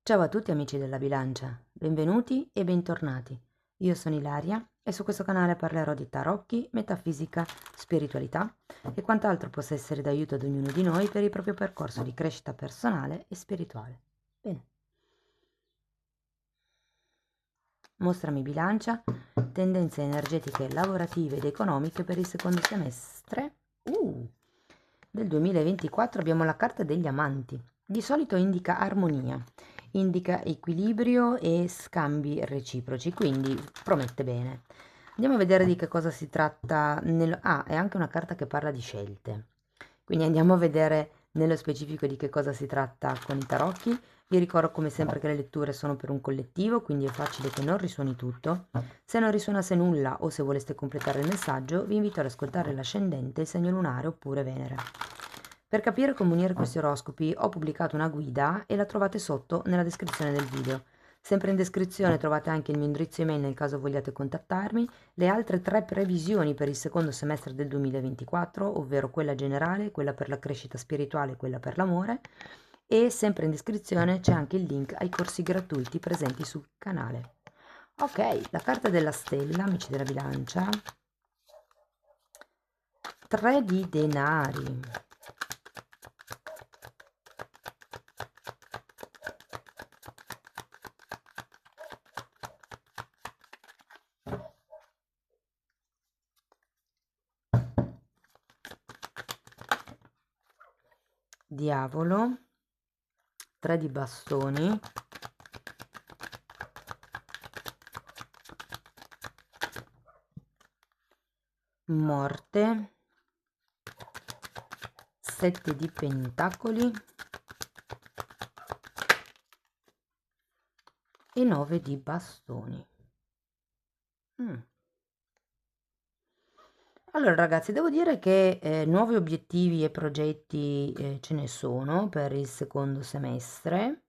Ciao a tutti amici della bilancia, benvenuti e bentornati. Io sono Ilaria e su questo canale parlerò di tarocchi, metafisica, spiritualità e quant'altro possa essere d'aiuto ad ognuno di noi per il proprio percorso di crescita personale e spirituale. Bene, mostrami bilancia, tendenze energetiche lavorative ed economiche per il secondo semestre del 2024. Abbiamo la carta degli amanti. Di solito indica armonia, indica equilibrio e scambi reciproci, quindi promette bene. Andiamo a vedere di che cosa si tratta. È anche una carta che parla di scelte. Quindi andiamo a vedere nello specifico di che cosa si tratta con i tarocchi. Vi ricordo come sempre che le letture sono per un collettivo, quindi è facile che non risuoni tutto. Se non risuonasse nulla o se voleste completare il messaggio, vi invito ad ascoltare l'ascendente, il segno lunare oppure Venere. Per capire come unire questi oroscopi ho pubblicato una guida e la trovate sotto nella descrizione del video. Sempre in descrizione trovate anche il mio indirizzo email nel caso vogliate contattarmi, le altre 3 previsioni per il secondo semestre del 2024, ovvero quella generale, quella per la crescita spirituale e quella per l'amore, e sempre in descrizione c'è anche il link ai corsi gratuiti presenti sul canale. Ok, la carta della stella, amici della bilancia, 3 di denari. Diavolo, 3 di bastoni, morte, 7 di pentacoli e 9 di bastoni. Allora ragazzi, devo dire che nuovi obiettivi e progetti ce ne sono per il secondo semestre.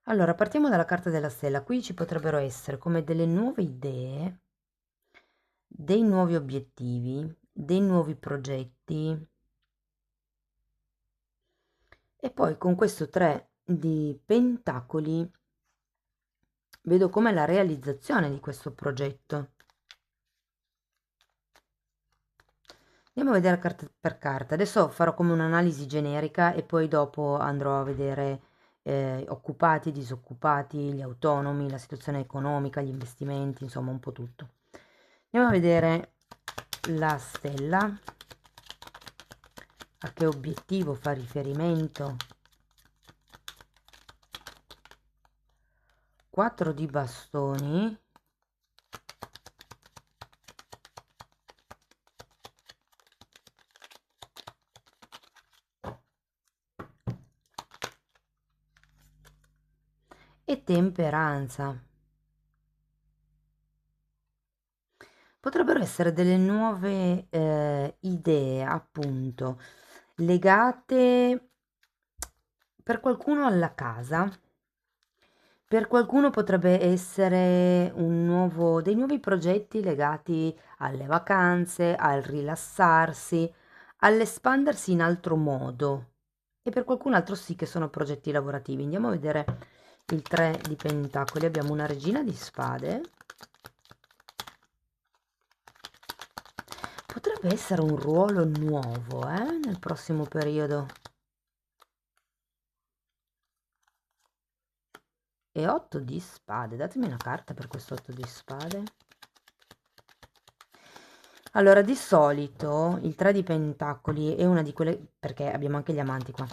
Allora, partiamo dalla carta della stella. Qui ci potrebbero essere come delle nuove idee, dei nuovi obiettivi, dei nuovi progetti. E poi con questo 3 di pentacoli vedo come la realizzazione di questo progetto. Andiamo a vedere carta per carta. Adesso farò come un'analisi generica e poi dopo andrò a vedere occupati, disoccupati, gli autonomi, la situazione economica, gli investimenti, insomma un po' tutto. Andiamo a vedere la stella, a che obiettivo fa riferimento. 4 di bastoni, e temperanza. Potrebbero essere delle nuove idee, appunto, legate per qualcuno alla casa, per qualcuno potrebbe essere dei nuovi progetti legati alle vacanze, al rilassarsi, all'espandersi in altro modo. E per qualcun altro sì che sono progetti lavorativi. Andiamo a vedere il 3 di pentacoli. Abbiamo una regina di spade. Potrebbe essere un ruolo nuovo, nel prossimo periodo. E 8 di spade. Datemi una carta per questo 8 di spade. Allora, di solito il 3 di pentacoli è una di quelle, perché abbiamo anche gli amanti qua,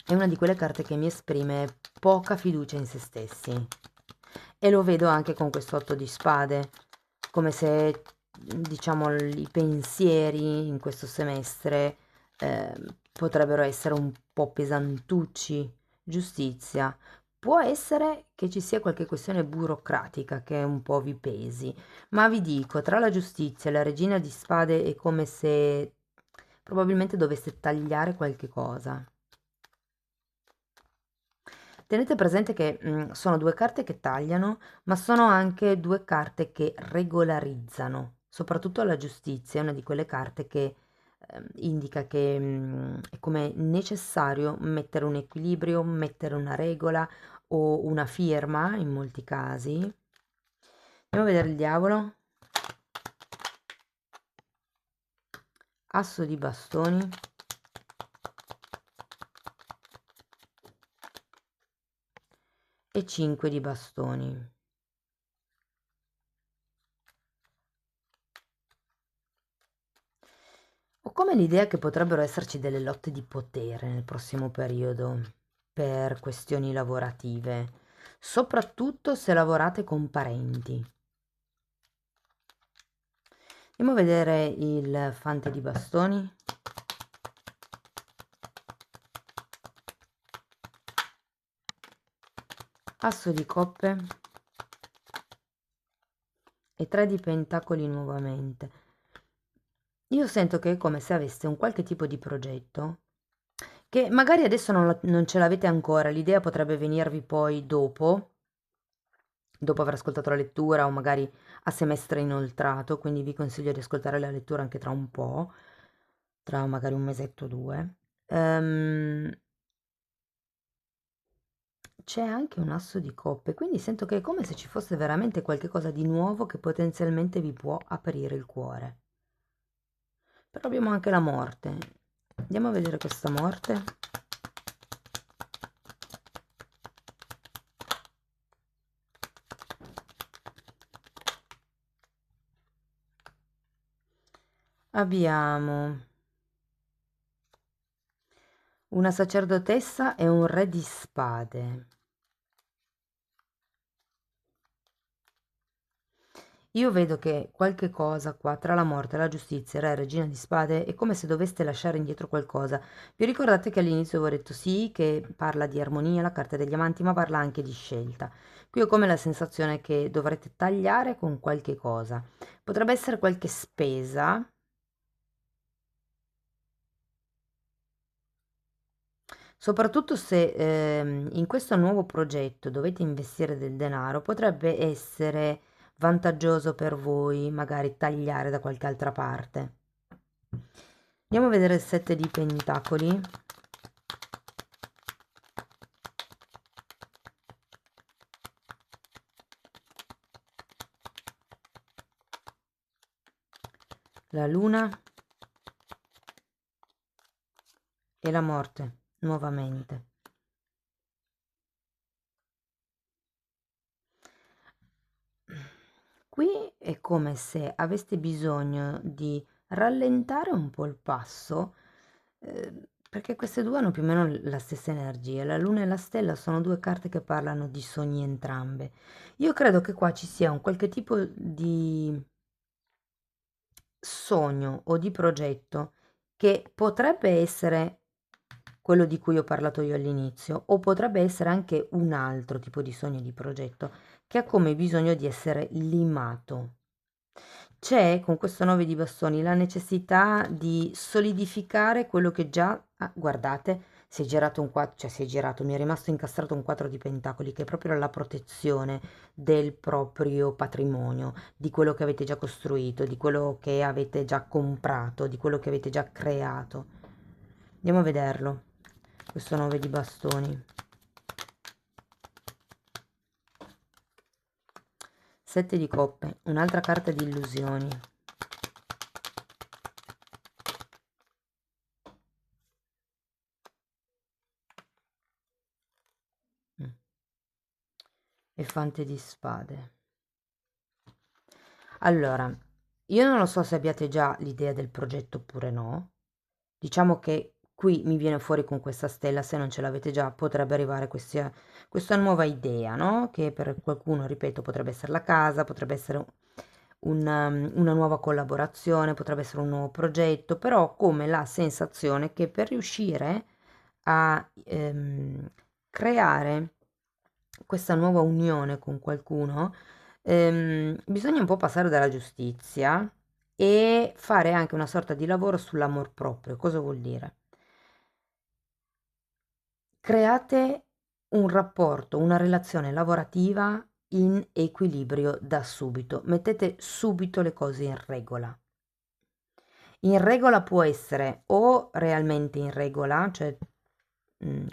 è una di quelle carte che mi esprime poca fiducia in se stessi. E lo vedo anche con questo 8 di spade, come se, diciamo, i pensieri in questo semestre potrebbero essere un po' pesantucci. Giustizia. Può essere che ci sia qualche questione burocratica che un po' vi pesi, ma vi dico, tra la giustizia e la regina di spade è come se probabilmente doveste tagliare qualche cosa. Tenete presente che sono 2 carte che tagliano, ma sono anche 2 carte che regolarizzano. soprattutto alla giustizia, è una di quelle carte che indica che è come necessario mettere un equilibrio, mettere una regola o una firma in molti casi. Andiamo a vedere il diavolo. Asso di bastoni. E 5 di bastoni. Ho come l'idea che potrebbero esserci delle lotte di potere nel prossimo periodo per questioni lavorative, soprattutto se lavorate con parenti. Andiamo a vedere il fante di bastoni. Asso di coppe e 3 di pentacoli nuovamente. Io sento che è come se aveste un qualche tipo di progetto che magari adesso non ce l'avete ancora, l'idea potrebbe venirvi poi dopo aver ascoltato la lettura o magari a semestre inoltrato, quindi vi consiglio di ascoltare la lettura anche tra un po', tra magari un mesetto o due. C'è anche un asso di coppe, quindi sento che è come se ci fosse veramente qualche cosa di nuovo che potenzialmente vi può aprire il cuore. Però abbiamo anche la morte. Andiamo a vedere questa morte. Abbiamo una sacerdotessa e un re di spade. Io vedo che qualche cosa qua tra la morte, la giustizia, re e regina di spade è come se doveste lasciare indietro qualcosa. Vi ricordate che all'inizio avevo detto sì, che parla di armonia, la carta degli amanti, ma parla anche di scelta. Qui ho come la sensazione che dovrete tagliare con qualche cosa. Potrebbe essere qualche spesa. Soprattutto se in questo nuovo progetto dovete investire del denaro, potrebbe essere vantaggioso per voi magari tagliare da qualche altra parte. Andiamo a vedere il 7 di pentacoli. La luna e la morte nuovamente. Qui è come se aveste bisogno di rallentare un po' il passo, perché queste due hanno più o meno la stessa energia. La luna e la stella sono due carte che parlano di sogni entrambe. Io credo che qua ci sia un qualche tipo di sogno o di progetto che potrebbe essere quello di cui ho parlato io all'inizio, o potrebbe essere anche un altro tipo di sogno di progetto che ha come bisogno di essere limato. C'è con questo 9 di bastoni la necessità di solidificare quello che già... Ah, guardate, si è girato un 4, cioè si è girato, mi è rimasto incastrato un 4 di pentacoli, che è proprio la protezione del proprio patrimonio, di quello che avete già costruito, di quello che avete già comprato, di quello che avete già creato. Andiamo a vederlo, questo 9 di bastoni. 7 di coppe, un'altra carta di illusioni. Mm. E fante di spade. Allora, io non lo so se abbiate già l'idea del progetto oppure no. Diciamo che qui mi viene fuori con questa stella, se non ce l'avete già, potrebbe arrivare questa nuova idea, no? Che per qualcuno, ripeto, potrebbe essere la casa, potrebbe essere una nuova collaborazione, potrebbe essere un nuovo progetto, però ho come la sensazione che per riuscire a creare questa nuova unione con qualcuno, bisogna un po' passare dalla giustizia e fare anche una sorta di lavoro sull'amor proprio. Cosa vuol dire? Create un rapporto, una relazione lavorativa in equilibrio da subito. Mettete subito le cose in regola. In regola può essere o realmente in regola, cioè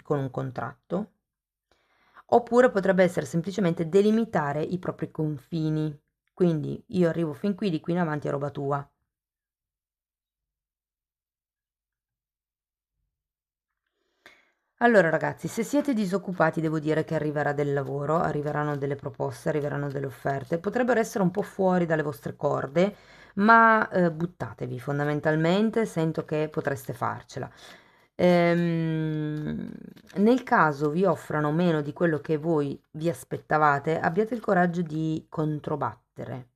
con un contratto, oppure potrebbe essere semplicemente delimitare i propri confini. Quindi io arrivo fin qui, di qui in avanti è roba tua. Allora ragazzi, se siete disoccupati devo dire che arriverà del lavoro, arriveranno delle proposte, arriveranno delle offerte, potrebbero essere un po' fuori dalle vostre corde, ma buttatevi fondamentalmente, sento che potreste farcela. Ehm, Nel caso vi offrano meno di quello che voi vi aspettavate, abbiate il coraggio di controbattere.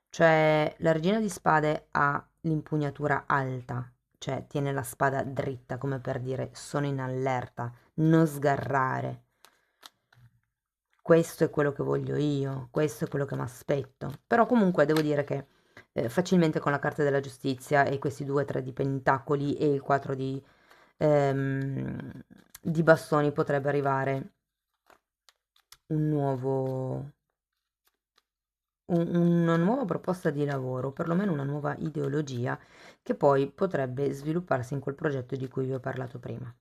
Cioè, la regina di spade ha l'impugnatura alta, cioè tiene la spada dritta come per dire sono in allerta, non sgarrare. Questo è quello che voglio io, questo è quello che mi aspetto. Però comunque devo dire che facilmente con la carta della giustizia e questi 2-3 di pentacoli e il 4 di bastoni potrebbe arrivare un nuovo, una nuova proposta di lavoro, perlomeno una nuova ideologia che poi potrebbe svilupparsi in quel progetto di cui vi ho parlato prima.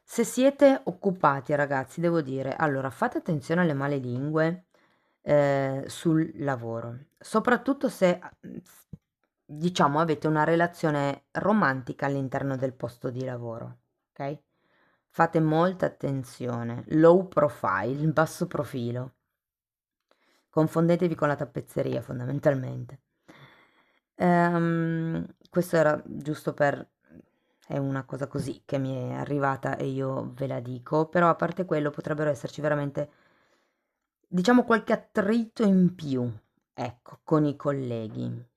Se siete occupati, ragazzi, devo dire, allora fate attenzione alle male lingue sul lavoro, soprattutto se diciamo avete una relazione romantica all'interno del posto di lavoro, ok? Fate molta attenzione, low profile, basso profilo. Confondetevi con la tappezzeria fondamentalmente. Questo era giusto per è una cosa così che mi è arrivata e io ve la dico, però a parte quello potrebbero esserci veramente, diciamo, qualche attrito in più, ecco, con i colleghi.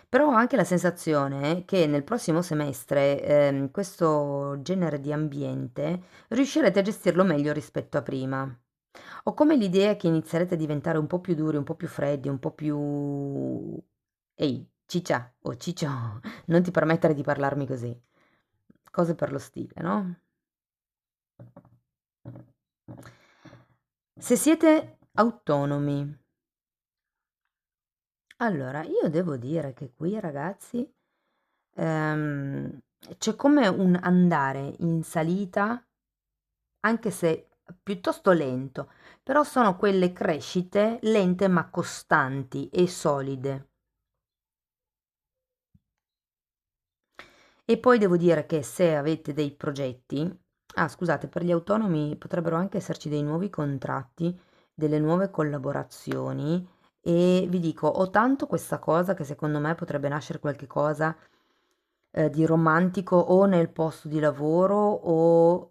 Però ho anche la sensazione che nel prossimo semestre, questo genere di ambiente riuscirete a gestirlo meglio rispetto a prima. Ho come l'idea che inizierete a diventare un po' più duri, un po' più freddi, un po' più... Ehi, ciccia o ciccio, non ti permettere di parlarmi così. Cose per lo stile, no? Se siete autonomi, allora io devo dire che qui, ragazzi, ehm, c'è come un andare in salita, anche se piuttosto lento, però sono quelle crescite lente ma costanti e solide. E poi devo dire che se avete dei progetti, ah scusate, per gli autonomi potrebbero anche esserci dei nuovi contratti, delle nuove collaborazioni e vi dico, ho tanto questa cosa che secondo me potrebbe nascere qualche cosa di romantico o nel posto di lavoro o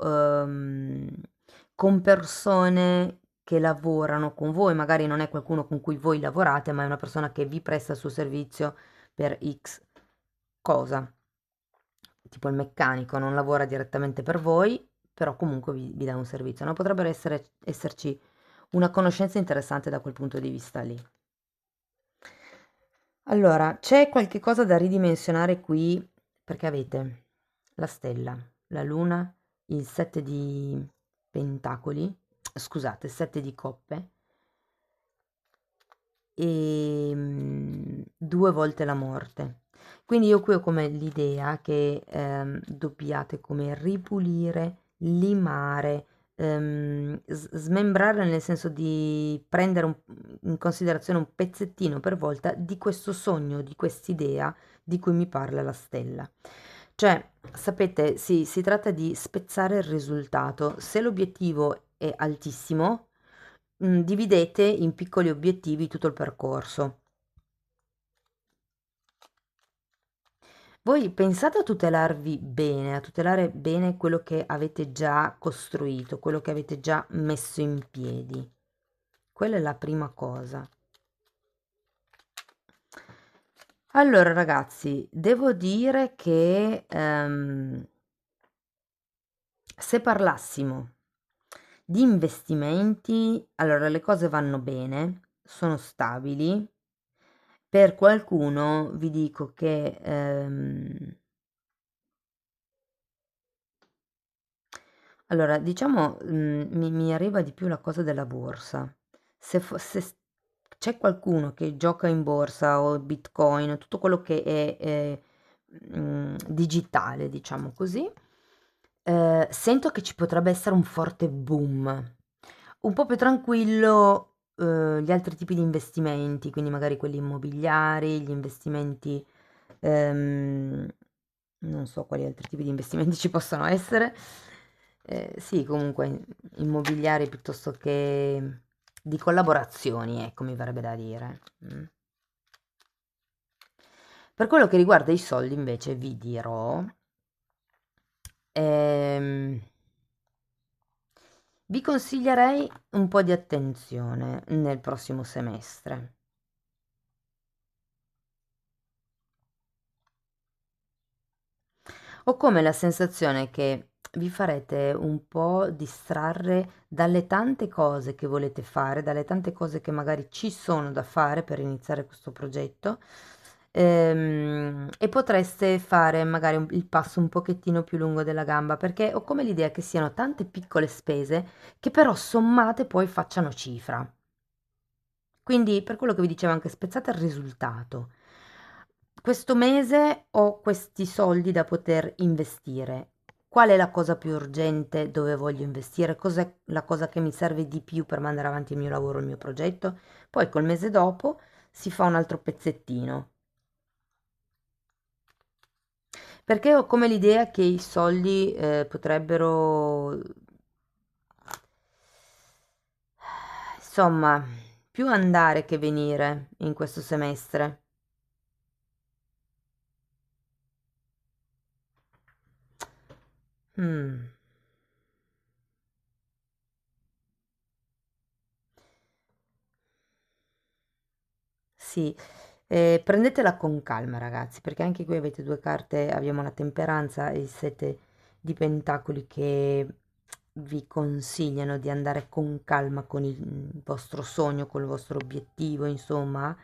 con persone che lavorano con voi, magari non è qualcuno con cui voi lavorate, ma è una persona che vi presta il suo servizio per X cosa. Tipo il meccanico non lavora direttamente per voi, però comunque vi dà un servizio, no? Potrebbero esserci una conoscenza interessante da quel punto di vista lì. Allora, c'è qualche cosa da ridimensionare qui perché avete la stella, la luna, il 7 di pentacoli, scusate, 7 di coppe e due volte la morte. Quindi io qui ho come l'idea che dobbiate come ripulire, limare, smembrare nel senso di prendere in considerazione un pezzettino per volta di questo sogno, di quest'idea di cui mi parla la stella. Cioè, sapete, si tratta di spezzare il risultato. Se l'obiettivo è altissimo, dividete in piccoli obiettivi tutto il percorso. Voi pensate a tutelarvi bene, a tutelare bene quello che avete già costruito, quello che avete già messo in piedi. Quella è la prima cosa. Allora, ragazzi, devo dire che se parlassimo di investimenti, allora le cose vanno bene, sono stabili. Per qualcuno vi dico che Allora, diciamo, mi arriva di più la cosa della borsa. Se c'è qualcuno che gioca in borsa o Bitcoin, tutto quello che è digitale, diciamo così, sento che ci potrebbe essere un forte boom. Un po' più tranquillo, gli altri tipi di investimenti, quindi magari quelli immobiliari, gli investimenti, ehm, non so quali altri tipi di investimenti ci possono essere. Sì, comunque immobiliari piuttosto che di collaborazioni, ecco, mi verrebbe da dire. Per quello che riguarda i soldi, invece, vi dirò, ehm, vi consiglierei un po' di attenzione nel prossimo semestre. Ho come la sensazione che vi farete un po' distrarre dalle tante cose che volete fare, dalle tante cose che magari ci sono da fare per iniziare questo progetto, e potreste fare magari il passo un pochettino più lungo della gamba, perché ho come l'idea che siano tante piccole spese che però sommate poi facciano cifra. Quindi per quello che vi dicevo anche, spezzate il risultato. Questo mese ho questi soldi da poter investire. Qual è la cosa più urgente dove voglio investire? Cos'è la cosa che mi serve di più per mandare avanti il mio lavoro, il mio progetto? Poi col mese dopo si fa un altro pezzettino. Perché ho come l'idea che i soldi potrebbero, insomma, più andare che venire in questo semestre. Mm. Sì, prendetela con calma ragazzi, perché anche qui avete due carte, abbiamo la temperanza e il sette di pentacoli che vi consigliano di andare con calma con il vostro sogno, col vostro obiettivo, insomma,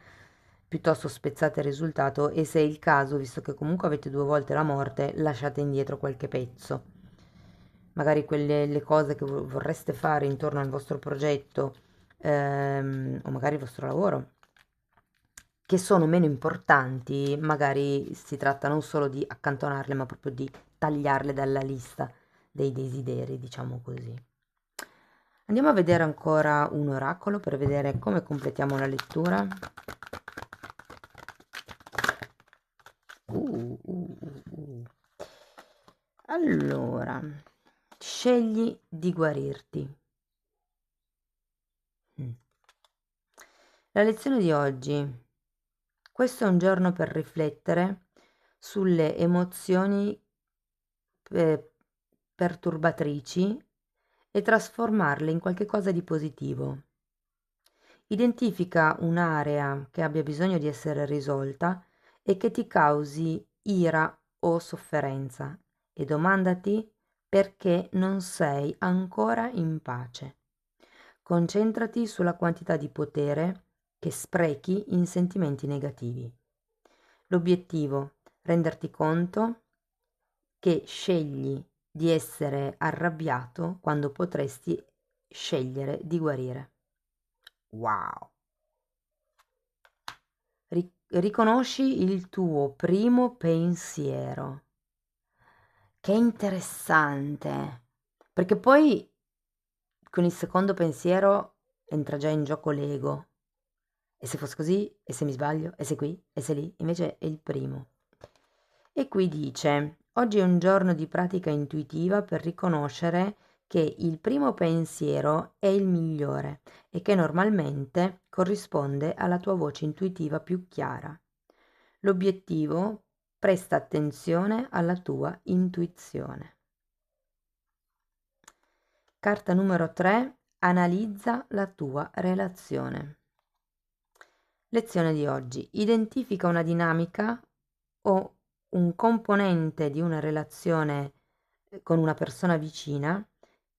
piuttosto spezzate il risultato e se è il caso, visto che comunque avete due volte la morte, lasciate indietro qualche pezzo. Magari quelle le cose che vorreste fare intorno al vostro progetto, o magari il vostro lavoro che sono meno importanti, magari si tratta non solo di accantonarle, ma proprio di tagliarle dalla lista dei desideri, diciamo così. Andiamo a vedere ancora un oracolo per vedere come completiamo la lettura. Uh. Allora, scegli di guarirti. Mm. La lezione di oggi. Questo è un giorno per riflettere sulle emozioni eh, perturbatrici e trasformarle in qualche cosa di positivo. Identifica un'area che abbia bisogno di essere risolta e che ti causi ira o sofferenza e domandati perché non sei ancora in pace. Concentrati sulla quantità di potere che sprechi in sentimenti negativi. L'obiettivo: renderti conto che scegli di essere arrabbiato quando potresti scegliere di guarire. Wow! Riconosci il tuo primo pensiero. Che interessante, perché poi con il secondo pensiero entra già in gioco l'ego. E se fosse così? E se mi sbaglio? E se qui? E se lì? Invece è il primo. E qui dice: oggi è un giorno di pratica intuitiva per riconoscere che il primo pensiero è il migliore e che normalmente corrisponde alla tua voce intuitiva più chiara. L'obiettivo: presta attenzione alla tua intuizione. Carta numero 3. Analizza la tua relazione. Lezione di oggi. Identifica una dinamica o un componente di una relazione con una persona vicina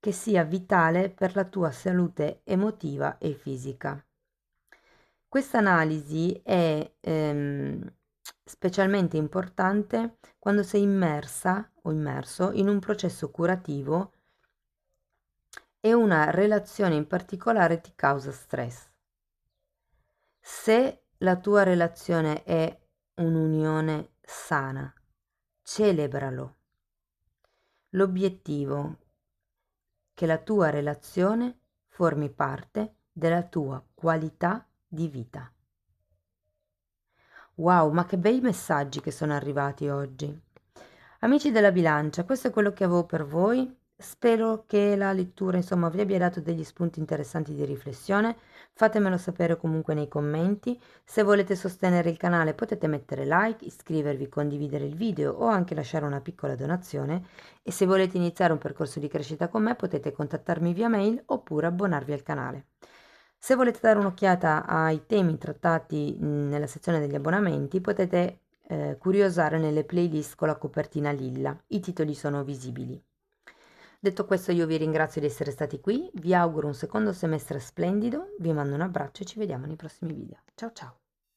che sia vitale per la tua salute emotiva e fisica. Questa analisi è specialmente importante quando sei immersa o immerso in un processo curativo e una relazione in particolare ti causa stress. Se la tua relazione è un'unione sana, celebralo. L'obiettivo è che la tua relazione formi parte della tua qualità di vita. Wow, ma che bei messaggi che sono arrivati oggi. Amici della bilancia, questo è quello che avevo per voi. Spero che la lettura, insomma, vi abbia dato degli spunti interessanti di riflessione. Fatemelo sapere comunque nei commenti. Se volete sostenere il canale potete mettere like, iscrivervi, condividere il video o anche lasciare una piccola donazione. E se volete iniziare un percorso di crescita con me potete contattarmi via mail oppure abbonarvi al canale. Se volete dare un'occhiata ai temi trattati nella sezione degli abbonamenti, potete curiosare nelle playlist con la copertina lilla. I titoli sono visibili. Detto questo, io vi ringrazio di essere stati qui, vi auguro un secondo semestre splendido, vi mando un abbraccio e ci vediamo nei prossimi video. Ciao ciao!